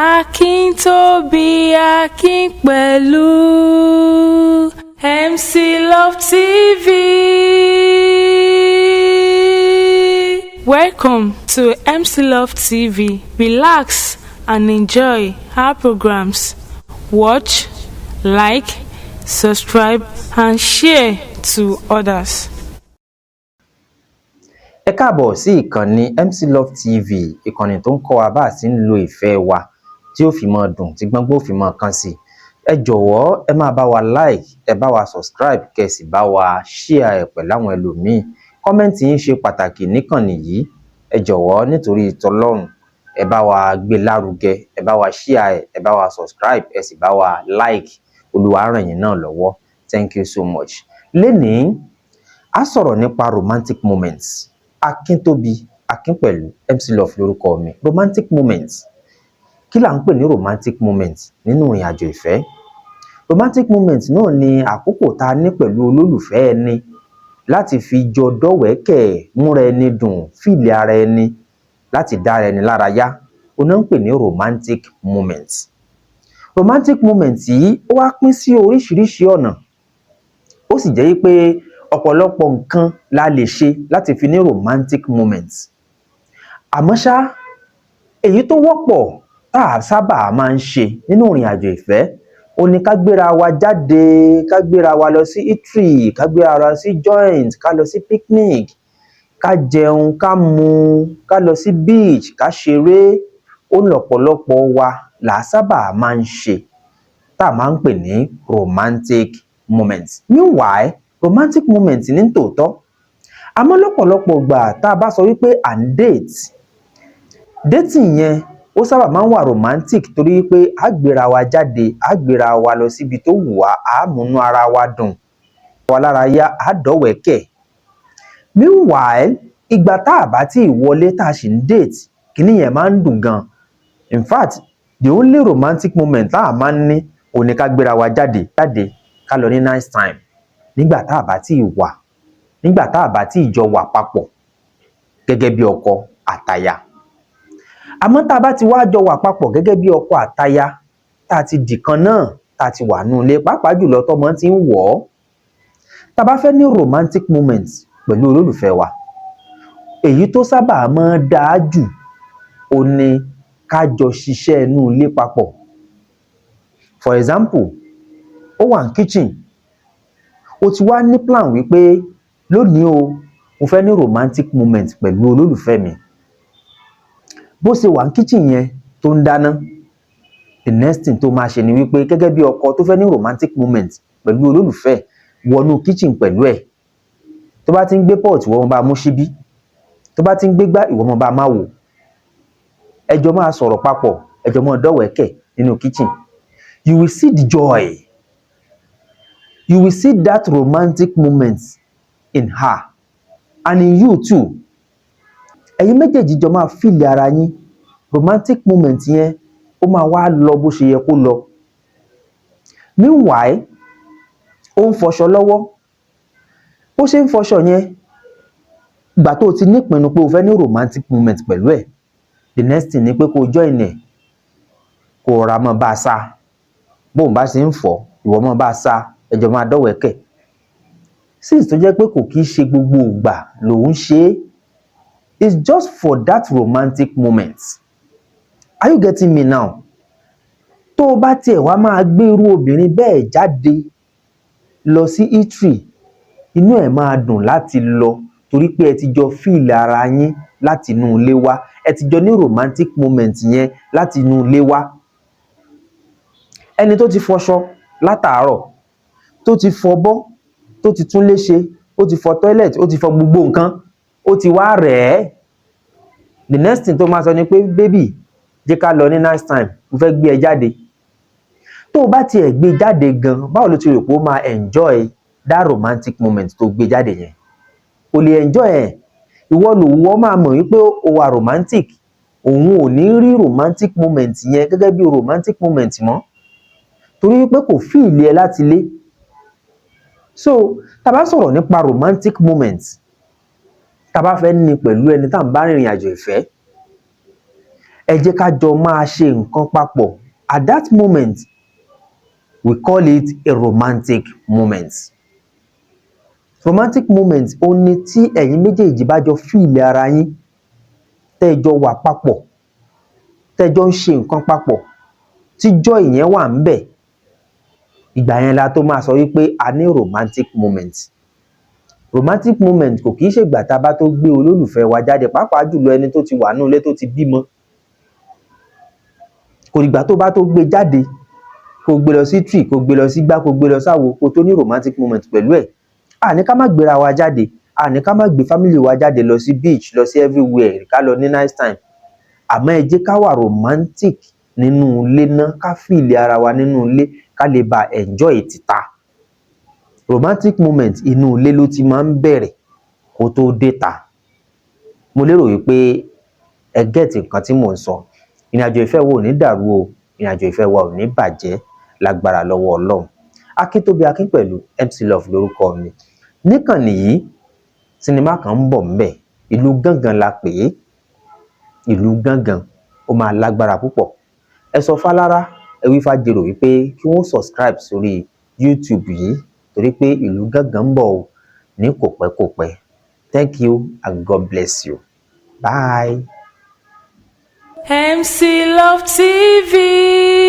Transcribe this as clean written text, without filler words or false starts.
Akintobi Akinpelu MC Love TV. Welcome to MC Love TV. Relax and enjoy our programs. Watch, like, subscribe and share to others. Ẹ káàbọ̀ sí ìkànnì MC Love TV, ìkànnì tó ń kọ́ wa bá sì ń lo ìfẹ́ wa tí ó fi mọ́ dùn tí gbọ́ngbọ́n fi mọ́ kàn sí. Ẹ jọ̀wọ́ ẹ máa bá wa like, ẹ bá wa subscribe, kẹ́ sì bá wa share ẹ̀ pẹ̀lú àwọn ẹlòmíì. Kọ́mẹ́ǹtì yín ṣe pàtàkì níkànnì yìí. Ẹ jọ̀wọ́ nítorí t'Ọlọ́run ẹ bá wa gbé lárugẹ, ẹ bá wa share ẹ̀, ẹ bá wa subscribe, ẹ sì bá wa like. Olúwa á ràn yín náà lọ́wọ́. Thank you so much. Lénìí a sọ̀rọ̀ nípa romantic moments. Akintobi Akinpelu MC Love lórúkọ mi. Romantic moments. Kí là ń pè ní romantic moments nínú ìrìn àjò ìfẹ́? Romantic moments náà ni àkókò tá a ní pẹ̀lú olólùfẹ́ ẹni láti fi jọ dọ́wẹ̀ẹ́kẹ̀, múra ẹni dùn, fìlì ara ẹni, láti dára ẹni lára yá. Ó náà ń pè ní romantic moments. Romantic moments yìí ó wá pín sí oríṣiríṣi ọ̀nà. Ó sì jẹ́ pé ọ̀pọ̀lọpọ̀ nǹkan la lè ṣe láti fi ní romantic moments. Àmọ́ ṣá, èyí tó wọ́pọ̀ tá a sábà máa ń ṣe nínú ìrìn àjò ìfẹ́ ó ní ká gbéra wa jáde, ká gbéra wa lọ sí eatery, ká gbéra wa lọ sí joint, ká lọ sí picnic, ká jẹun, ká mu, ká lọ sí beach, ká ṣeré. Ó lọ́pọ̀lọpọ̀ wa là sábà máa ń ṣe tá a máa ń pè ní romantic moments. Meanwhile, romantic moments ní tòótọ́. Àmọ́ lọ́pọ̀lọpọ̀ ìgbà tá a bá sọ wípé à ń dating yẹn ó sábà máa ń wà romantic torí pé a gbéra wa jáde, a gbéra wa lọ síbi tó wù wá, a múnú ara wa dùn, wa lára yá, a dọ́wẹ̀ẹ́kẹ̀. Meanwhile, ìgbà tá a bá tí ì wọlé tá a sì ń date, kíní yẹn máa ń dùn gan. In fact, the only romantic moment tá a máa ń ní òun ni ká gbéra wa jáde ká lọ ní nice time. Nígbà tá a bá tí ì wà, nígbà tá a bá tí ì jọ wà papọ̀ gẹ́gẹ́ bí ọkọ àtaya. Àmọ́ tá a bá ti wá jọ wà papọ̀ gẹ́gẹ́ bí ọkọ àtaya, tá a ti dìkan náà, tá a ti wà nínú ilé, pàápàá jùlọ tọ́mọ ti ń wọ̀ ọ́. Tá a bá fẹ́ ní romantic moments pẹ̀lú olólùfẹ́ wa, èyí tó sábà máa ń dáa jù ó ní ká jọ ṣiṣẹ́ inú ilé papọ̀. For example, ó wà ní kitchen, ó ti wá ní plan wípé lónìí o, mo fẹ́ ní romantic moment pẹ̀lú olólùfẹ́ mi. Bó ṣe wà ní kitchen yẹn tó ń dáná, the next thing tó máa ṣe ni wípé gẹ́gẹ́ bí ọkọ tó fẹ́ ní romantic moment pẹ̀lú olólùfẹ́, wọnú kitchen pẹ̀lú ẹ̀. Tó bá ti ń gbé pot, ìwọ máa bá mú ṣíbí. Tó bá ti ń gbé gbá, ìwọ máa bá máa wò. Ẹ jọ máa sọ̀rọ̀ papọ̀, ẹ jọ máa dọ́wẹ̀ẹ́kẹ̀ nínú kitchen. You will see the joy. You will see that romantic moment in her and in you too. Ẹ̀yin méjèèjì jọ máa feel ara yín. Romantic moment yẹn ó máa wá lọ bó ṣe yẹ kó lọ. Meanwhile, ó ń fọṣọ lọ́wọ́. Bó ṣe ń fọṣọ yẹn, ìgbà tó ti nípinnu pé o fẹ́ ní romantic moment pẹ̀lú ẹ̀, the next thing ni pé kó join ẹ̀, kó ra mọ́ bá a sá. Bóun bá ṣe ń fọ̀, ìwọ mọ́ bá a sá, ẹ jọ máa dọ́wẹ̀ẹ́kẹ̀. Since tó jẹ́ pé kò kí ṣe gbogbo ìgbà lòun ṣe, it's just for that romantic moment. Are you getting me now? Tó o bá tiẹ̀ wá máa gbé irú obìnrin bẹ́ẹ̀ jáde lọ sí eatery, inú ẹ̀ máa dùn láti lọ torí pé ẹ ti jọ feel ara yín láti inú ilé wá. Ẹ ti jọ ní romantic moment yẹn láti inú ilé wá. Ẹni tó ti fọṣọ látàárọ̀, tó ti fọbọ́, tó ti tún lé ṣe, ó ti fọ toilet, ó ti fọ gbogbo nǹkan, ó ti wá rẹ̀ ẹ́. The next thing tó máa sọ ni pé baby, jẹ́ ká lọ ní nice time, mo fẹ́ gbé ẹ jáde. Tó o bá tiẹ̀ gbé jáde gan, báwo ló ti rò pé ó máa enjoy that romantic moment tó gbé jáde yẹn? Kò lè enjoy ẹ̀. Ìwọ máa mọ̀ wípé ó wà romantic. Òun ò ní rí romantic moment yẹn gẹ́gẹ́ bí romantic moment mọ́ torí pé kò feel ẹ láti lé. So tá bá sọ̀rọ̀ nípa romantic moments, tá bá fẹ́ ní pẹ̀lú ẹni tá ń bá rìnrìn àjò ìfẹ́, ẹ jẹ́ ká jọ máa ṣe nǹkan papọ̀. At that moment we call it a romantic moment. Romantic moment ó ní tí ẹ̀yin méjèèjì bá jọ feel ara yín, tẹ́ jọ wà papọ̀, tẹ́ jọ ń ṣe nǹkan papọ̀, tí joy yẹn wà ńbẹ̀, ìgbà yẹn la tó máa sọ wípé a ní romantic moment. Romantic moment kò kìí ṣègbà tá a bá tó gbé olólùfẹ́ wa jáde, pàápàá jùlọ ẹni tó ti wà nínú ilé tó ti bímọ. Kò dìgbà tó bá tó gbé jáde, kó gbé lọ sí tree, kó gbé lọ sí gbá, kó gbé lọ sáwo, kó tó ní romantic moment pẹ̀lú ẹ̀. Àní ká má gbéra wa jáde, àní ká má gbé family wa jáde lọ sí beach, lọ sí everywhere, ká lọ ní nice time. Àmọ́ ẹ jẹ́ ká wà romantic nínú ilé náà, ká feel ara wa nínú ilé, ká lè bá enjoy tìta. Romantic moment inú ilé ló ti máa ń bẹ̀rẹ̀ kó tó dé ta. Mo lérò wípé ẹ get nǹkan tí mò ń sọ. Ìrìnàjò ìfẹ́ wa ò ní dàrú o, ìrìnàjò ìfẹ́ wa ò ní bàjẹ́ lágbára lọ́wọ́ Ọlọ́run. Akíntóbi Akínpẹ̀lú MC Love lórúkọ mi. Níkànnì yìí sinimá kan ń bọ̀ ńbẹ̀, Ìlú Gángan la pè é. Ìlú Gángan ó máa lágbára púpọ̀. Ẹ sọ fálára, ẹ wí fájèrò wípé kí wọ́n subscribe sórí YouTube yìí torí pé Ìlú Gángan ń bọ̀ o ní kòpẹ́kòpẹ́. Thank you and God bless you. Bye. MC Love TV.